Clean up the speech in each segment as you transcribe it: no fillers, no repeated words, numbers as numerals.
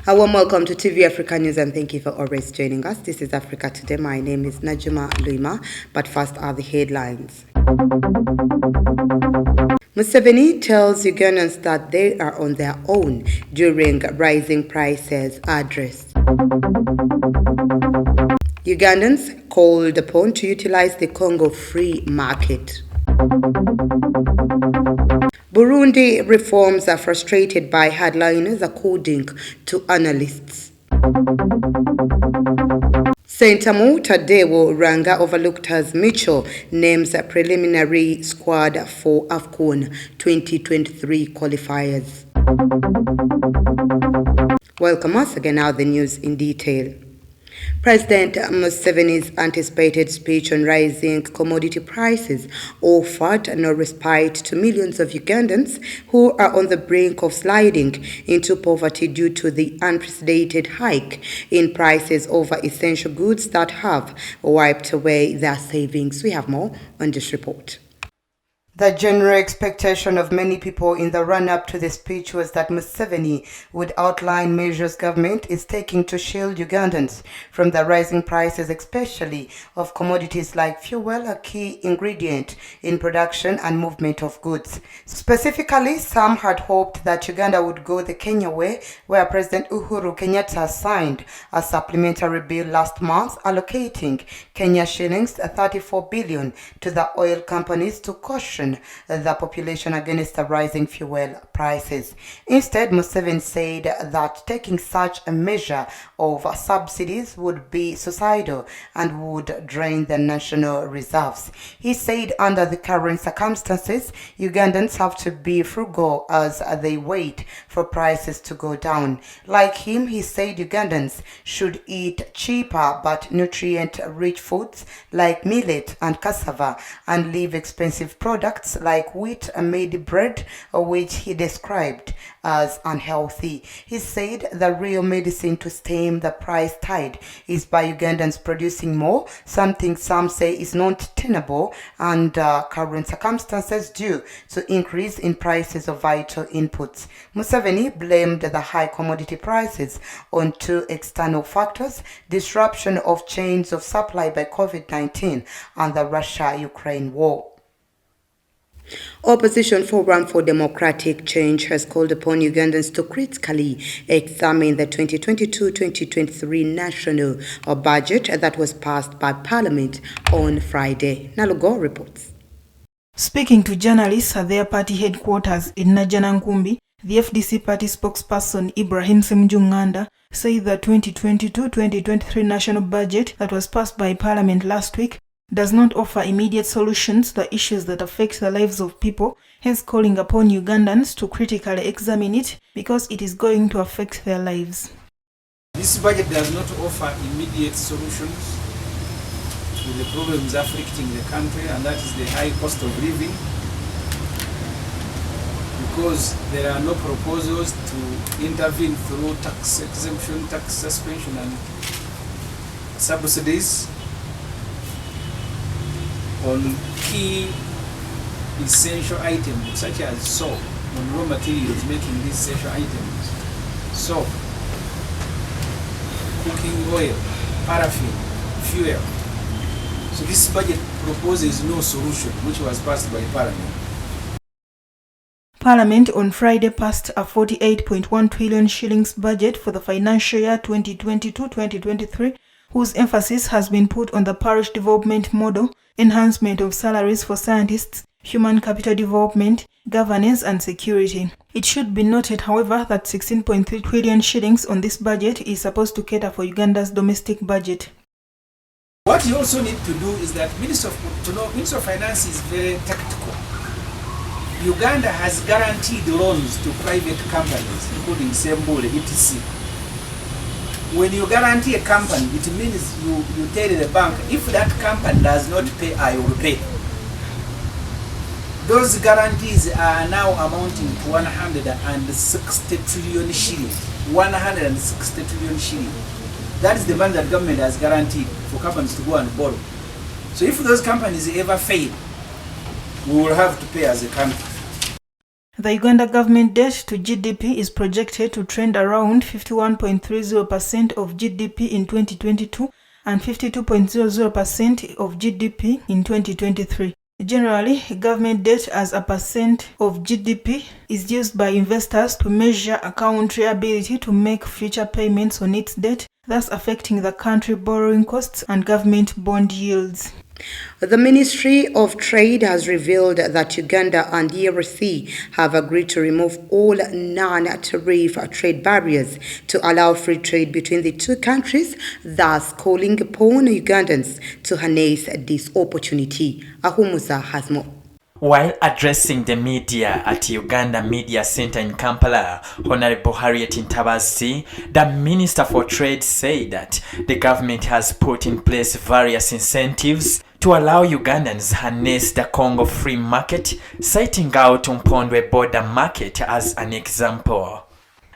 A warm welcome to TV Africa News and thank you for always joining us. This is Africa Today. My name is Najuma Luima, but first are the headlines. Museveni tells Ugandans that they are on their own during rising prices address. Ugandans called upon to utilize the Congo free market. Burundi reforms are frustrated by hardliners according to analysts. Sentamu Tadeo Ranga overlooked as Mitchell names a preliminary squad for AFCON 2023 qualifiers. Welcome once again, now the news in detail. President Museveni's anticipated speech on rising commodity prices offered no respite to millions of Ugandans who are on the brink of sliding into poverty due to the unprecedented hike in prices over essential goods that have wiped away their savings. We have more on this report. The general expectation of many people in the run-up to the speech was that Museveni would outline measures government is taking to shield Ugandans from the rising prices, especially of commodities like fuel, a key ingredient in production and movement of goods. Specifically, some had hoped that Uganda would go the Kenya way, where President Uhuru Kenyatta signed a supplementary bill last month allocating Kenya shillings 34 billion to the oil companies to caution the population against the rising fuel prices. Instead, Museveni said that taking such a measure of subsidies would be suicidal and would drain the national reserves. He said under the current circumstances, Ugandans have to be frugal as they wait for prices to go down. Like him, he said Ugandans should eat cheaper but nutrient-rich foods like millet and cassava and leave expensive products like wheat-made bread, which he described as unhealthy. He said the real medicine to stem the price tide is by Ugandans producing more, something some say is not tenable under current circumstances due to increase in prices of vital inputs. Museveni blamed the high commodity prices on two external factors: disruption of chains of supply by COVID-19 and the Russia-Ukraine war. Opposition Forum for Democratic Change has called upon Ugandans to critically examine the 2022-2023 national budget that was passed by Parliament on Friday. Nalugo reports. Speaking to journalists at their party headquarters in Najanankumbi, the FDC party spokesperson Ibrahim Semjunganda said the 2022-2023 national budget that was passed by Parliament last week does not offer immediate solutions to the issues that affect the lives of people, hence calling upon Ugandans to critically examine it because it is going to affect their lives. This budget does not offer immediate solutions to the problems afflicting the country, and that is the high cost of living, because there are no proposals to intervene through tax exemption, tax suspension and subsidies on key essential items such as soap, on raw materials making these essential items, soap, cooking oil, paraffin, fuel. So this budget proposes no solution, which was passed by Parliament. Parliament on Friday passed a 48.1 trillion shillings budget for the financial year 2022-2023, whose emphasis has been put on the parish development model, enhancement of salaries for scientists, human capital development, governance and security. It should be noted, however, that 16.3 trillion shillings on this budget is supposed to cater for Uganda's domestic budget. What you also need to do is that Minister of Finance is very tactical. Uganda has guaranteed loans to private companies, including Sembule, etc. When you guarantee a company, it means you tell the bank, if that company does not pay, I will pay. Those guarantees are now amounting to 160 trillion shillings. 160 trillion shillings. That is the money that government has guaranteed for companies to go and borrow. So if those companies ever fail, we will have to pay as a country. The Uganda government debt to GDP is projected to trend around 51.30% of GDP in 2022 and 52.00% of GDP in 2023. Generally, government debt as a percent of GDP is used by investors to measure a country's ability to make future payments on its debt, thus affecting the country's borrowing costs and government bond yields. The Ministry of Trade has revealed that Uganda and DRC have agreed to remove all non-tariff trade barriers to allow free trade between the two countries, thus calling upon Ugandans to harness this opportunity. Ahumuza has more. While addressing the media at Uganda Media Center in Kampala, Honorable Harriet Ntabazi, the Minister for Trade, said that the government has put in place various incentives to allow Ugandans harness the Congo free market, citing out Mpondwe border market as an example.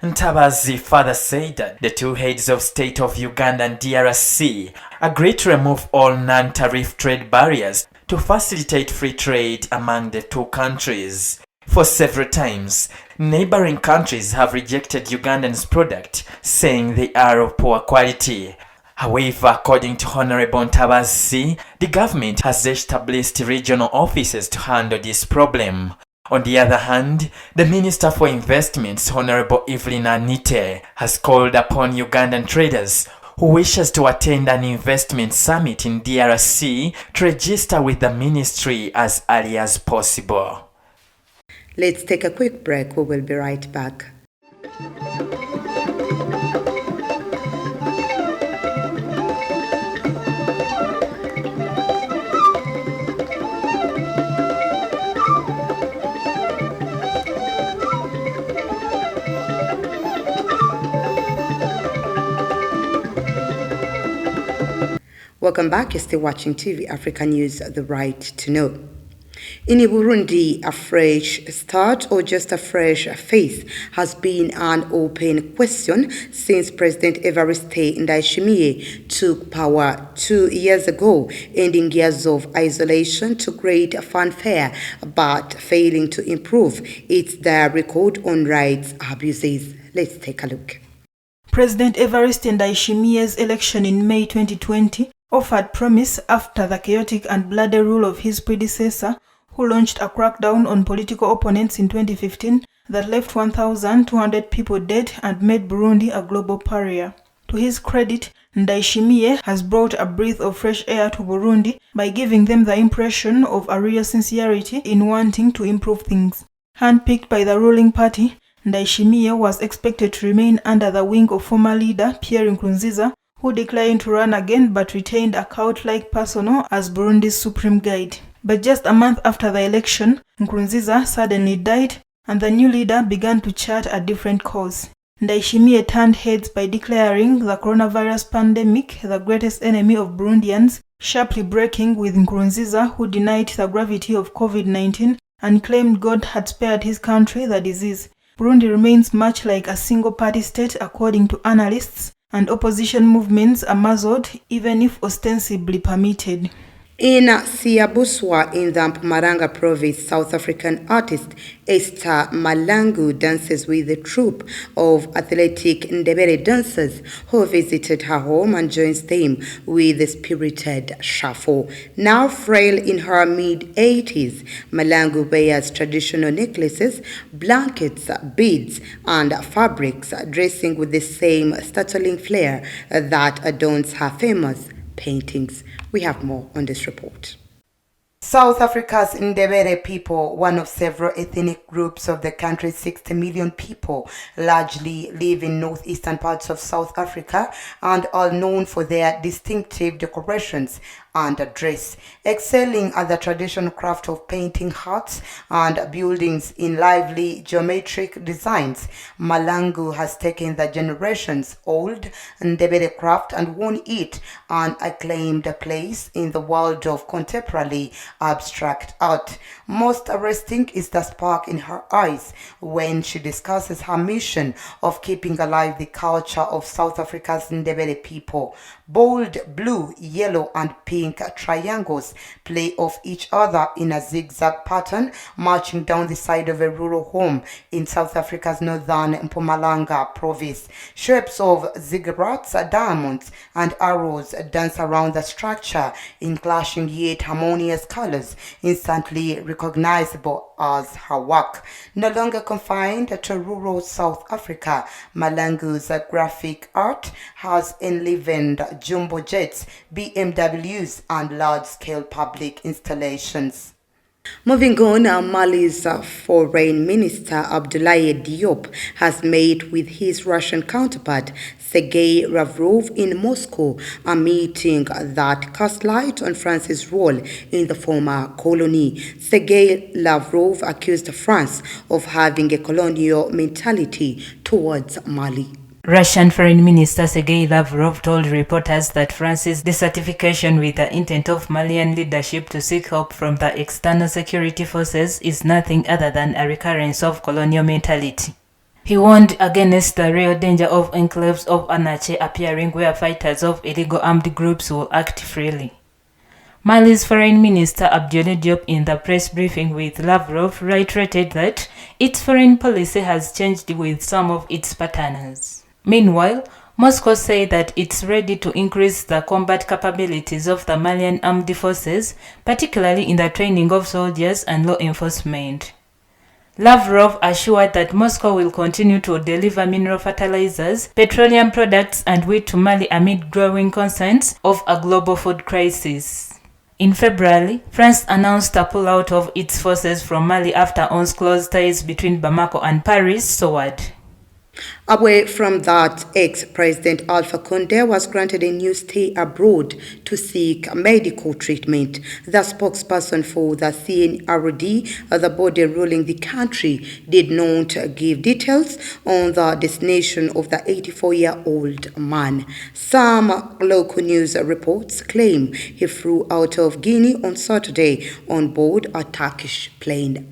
Ntabazi further said that the two heads of state of Uganda and DRC agreed to remove all non-tariff trade barriers to facilitate free trade among the two countries. For several times, neighboring countries have rejected Ugandan's product, saying they are of poor quality. However, according to Honorable Ntabazi, the government has established regional offices to handle this problem. On the other hand, the Minister for Investments, Honorable Evelyn Anite, has called upon Ugandan traders who wishes to attend an investment summit in DRC to register with the ministry as early as possible. Let's take a quick break. We will be right back. Welcome back. You're still watching TV Africa News, The Right to Know. In Burundi, a fresh start or just a fresh face has been an open question since President Evariste Ndayishimiye took power 2 years ago, ending years of isolation to great fanfare but failing to improve its record on rights abuses. Let's take a look. President Evariste Ndayishimiye's election in May 2020 offered promise after the chaotic and bloody rule of his predecessor, who launched a crackdown on political opponents in 2015 that left 1,200 people dead and made Burundi a global pariah. To his credit, Ndayishimiye has brought a breath of fresh air to Burundi by giving them the impression of a real sincerity in wanting to improve things. Handpicked by the ruling party, Ndayishimiye was expected to remain under the wing of former leader Pierre Nkurunziza, who declined to run again but retained a cult-like persona as Burundi's supreme guide. But just a month after the election, Nkurunziza suddenly died and the new leader began to chart a different course. Ndayishimiye turned heads by declaring the coronavirus pandemic the greatest enemy of Burundians, sharply breaking with Nkurunziza, who denied the gravity of COVID-19 and claimed God had spared his country the disease. Burundi remains much like a single-party state according to analysts, and opposition movements are muzzled even if ostensibly permitted. In Siabuswa in the Mpumalanga province, South African artist Esther Malangu dances with a troupe of athletic Ndebele dancers who visited her home and joins them with a spirited shuffle. Now frail in her mid-80s, Malangu wears traditional necklaces, blankets, beads, and fabrics, dressing with the same startling flair that adorns her famous paintings. We have more on this report. South Africa's Ndebele people, one of several ethnic groups of the country's 60 million people, largely live in northeastern parts of South Africa and are known for their distinctive decorations and dress, excelling at the traditional craft of painting huts and buildings in lively geometric designs. Malangu has taken the generations-old Ndebele craft and won it an acclaimed place in the world of contemporary abstract art. Most arresting is the spark in her eyes when she discusses her mission of keeping alive the culture of South Africa's Ndebele people. Bold blue, yellow, and pink ink triangles play off each other in a zigzag pattern, marching down the side of a rural home in South Africa's northern Mpumalanga province. Shapes of ziggurats, diamonds, and arrows dance around the structure in clashing yet harmonious colors, instantly recognizable as her work. No longer confined to rural South Africa, Malangu's graphic art has enlivened jumbo jets, BMWs, and large-scale public installations. Moving on, Mali's Foreign Minister Abdoulaye Diop has met with his Russian counterpart Sergei Lavrov in Moscow, a meeting that cast light on France's role in the former colony. Sergei Lavrov accused France of having a colonial mentality towards Mali. Russian Foreign Minister Sergei Lavrov told reporters that France's desertification with the intent of Malian leadership to seek help from the external security forces is nothing other than a recurrence of colonial mentality. He warned against the real danger of enclaves of anarchy appearing where fighters of illegal armed groups will act freely. Mali's Foreign Minister Abdoulaye Diop in the press briefing with Lavrov reiterated that its foreign policy has changed with some of its partners. Meanwhile, Moscow said that it's ready to increase the combat capabilities of the Malian armed forces, particularly in the training of soldiers and law enforcement. Lavrov assured that Moscow will continue to deliver mineral fertilizers, petroleum products, and wheat to Mali amid growing concerns of a global food crisis. In February, France announced a pullout of its forces from Mali after once close ties between Bamako and Paris soared. Away from that, ex-President Alpha Condé was granted a new stay abroad to seek medical treatment. The spokesperson for the CNRD, the body ruling the country, did not give details on the destination of the 84-year-old man. Some local news reports claim he flew out of Guinea on Saturday on board a Turkish plane.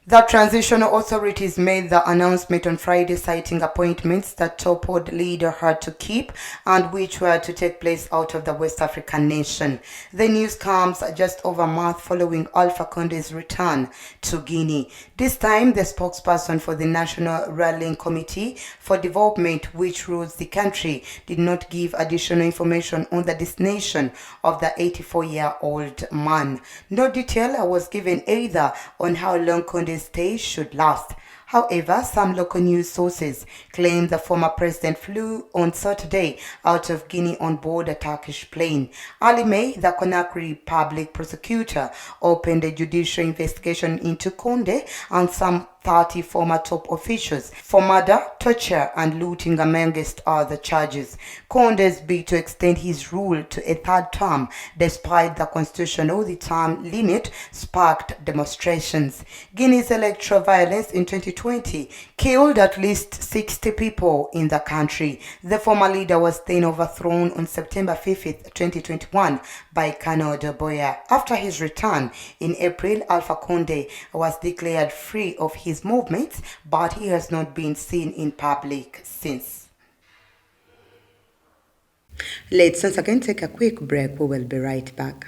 The transitional authorities made the announcement on Friday, citing appointments that toppled leader had to keep and which were to take place out of the West African nation. The news comes just over a month following Alpha Condé's return to Guinea. This time, the spokesperson for the National Rallying Committee for Development, which rules the country, did not give additional information on the destination of the 84-year-old man. No detail was given either on how long Condé's stay should last. However, some local news sources claim the former president flew on Saturday out of Guinea on board a Turkish plane. Early May, the Conakry public prosecutor opened a judicial investigation into Condé and some 30 former top officials for murder, torture, and looting amongst other charges. Condé's bid to extend his rule to a third term, despite the constitutional term limit, sparked demonstrations. Guinea's electoral violence in 2020 killed at least 60 people in the country. The former leader was then overthrown on September 5th, 2021 by Colonel Boya. After his return in April, Alpha Condé was declared free of his movements, but he has not been seen in public since. Let's once again take a quick break. We will be right back.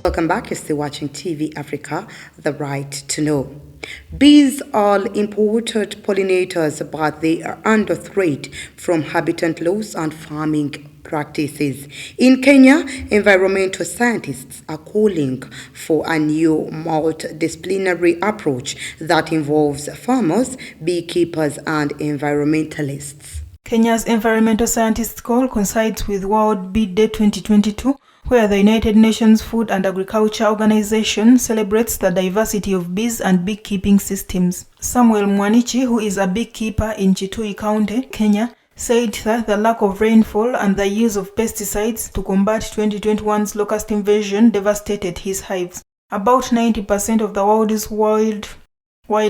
Welcome back. You're still watching TV Africa, The Right to Know. Bees are important pollinators, but they are under threat from habitat loss and farming practices. In Kenya, environmental scientists are calling for a new multidisciplinary approach that involves farmers, beekeepers, and environmentalists. Kenya's environmental scientists' call coincides with World Bee Day 2022, where the United Nations Food and Agriculture Organization celebrates the diversity of bees and beekeeping systems. Samuel Mwanichi, who is a beekeeper in Kitui County, Kenya, said that the lack of rainfall and the use of pesticides to combat 2021's locust invasion devastated his hives. About 90% of the world's wild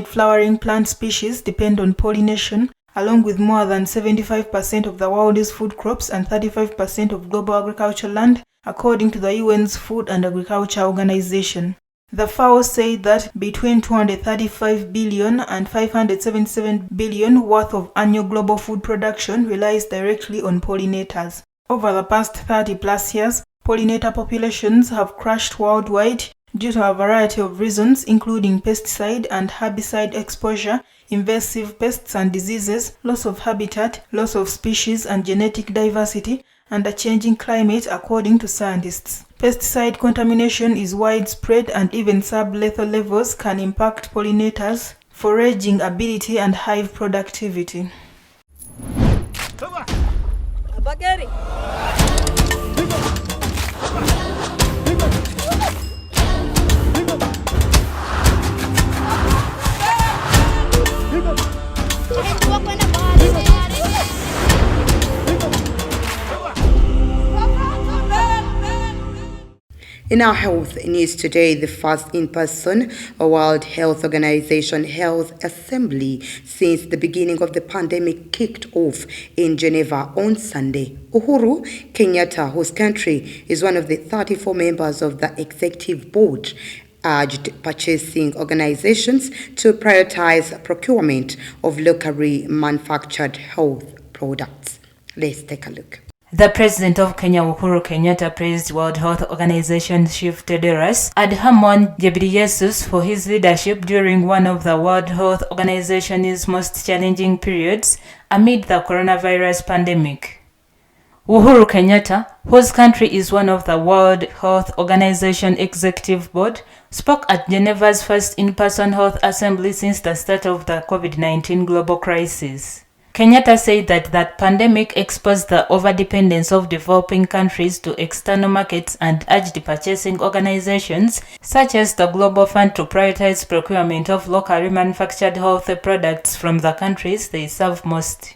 flowering plant species depend on pollination, along with more than 75% of the world's food crops and 35% of global agricultural land, according to the UN's Food and Agriculture Organization. The FAO said that between 235 billion and 577 billion worth of annual global food production relies directly on pollinators. Over the past 30 plus years, pollinator populations have crashed worldwide due to a variety of reasons, including pesticide and herbicide exposure, invasive pests and diseases, loss of habitat, loss of species and genetic diversity, and a changing climate, according to scientists. Pesticide contamination is widespread and even sub-lethal levels can impact pollinators, foraging ability and hive productivity. In our health news today, the first in-person World Health Organization Health Assembly since the beginning of the pandemic kicked off in Geneva on Sunday. Uhuru Kenyatta, whose country is one of the 34 members of the executive board, urged purchasing organizations to prioritize procurement of locally manufactured health products. Let's take a look. The President of Kenya, Uhuru Kenyatta, praised World Health Organization Chief Tedros Adhanom Ghebreyesus for his leadership during one of the World Health Organization's most challenging periods amid the coronavirus pandemic. Uhuru Kenyatta, whose country is one of the World Health Organization Executive Board, spoke at Geneva's first in-person health assembly since the start of the COVID-19 global crisis. Kenyatta said that the pandemic exposed the overdependence of developing countries to external markets and urged purchasing organizations such as the Global Fund to prioritize procurement of locally manufactured health products from the countries they serve most.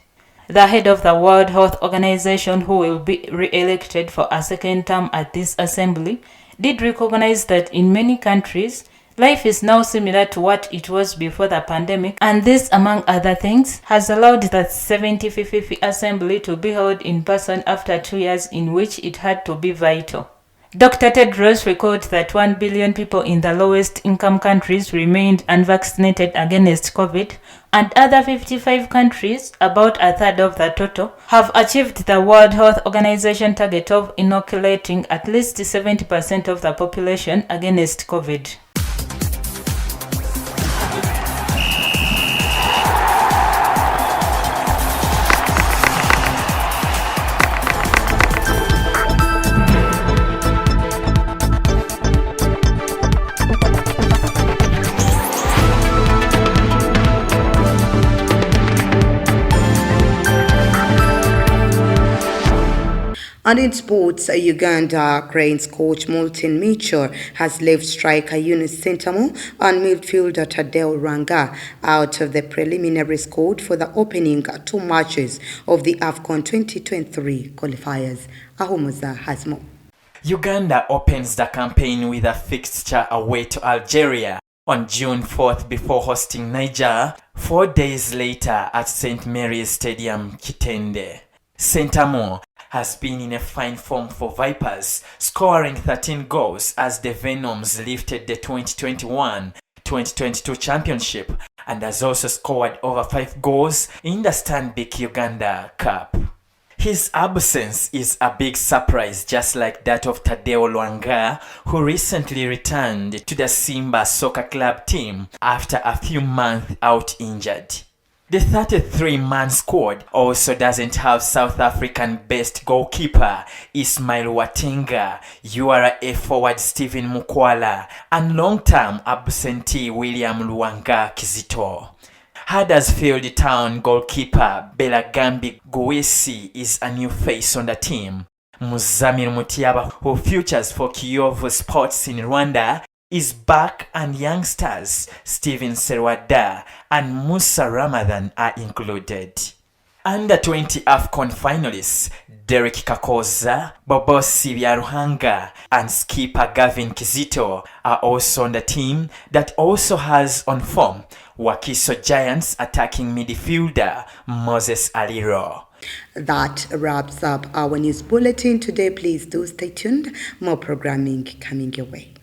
The head of the World Health Organization, who will be re-elected for a second term at this assembly, did recognize that in many countries, life is now similar to what it was before the pandemic, and this, among other things, has allowed the 75th Assembly to be held in person after 2 years in which it had to be virtual. Dr. Tedros recalled that 1 billion people in the lowest income countries remained unvaccinated against COVID, and other 55 countries, about a third of the total, have achieved the World Health Organization target of inoculating at least 70% of the population against COVID. And in sports, Uganda Cranes coach Moulton Mitchell has left striker Yunus Sentamo and midfielder Tadeo Ranga out of the preliminary squad for the opening 2 matches of the AFCON 2023 qualifiers. Ahomoza has more. Uganda opens the campaign with a fixture away to Algeria on June 4th before hosting Niger 4 days later at St. Mary's Stadium, Kitende. Sentamo has been in a fine form for Vipers, scoring 13 goals as the Venoms lifted the 2021-2022 championship, and has also scored over 5 goals in the Stanbic Uganda Cup. His absence is a big surprise, just like that of Tadeo Lwanga, who recently returned to the Simba Soccer Club team after a few months out injured. The 33-man squad also doesn't have South African-based goalkeeper Ismail Watenga, URA forward Stephen Mukwala, and long-term absentee William Luanga Kizito. Huddersfield Town goalkeeper Belagambi Guwesi is a new face on the team. Muzamil Mutiaba, who features for Kiyovu Sports in Rwanda, is back, and youngsters Steven Serwada and Musa Ramadan are included. Under 20 AFCON finalists Derek Kakoza, Bobosi Byaruhanga and skipper Gavin Kizito are also on the team that also has on form Wakiso Giants attacking midfielder Moses Aliro. That wraps up our news bulletin today. Please do stay tuned. More programming coming your way.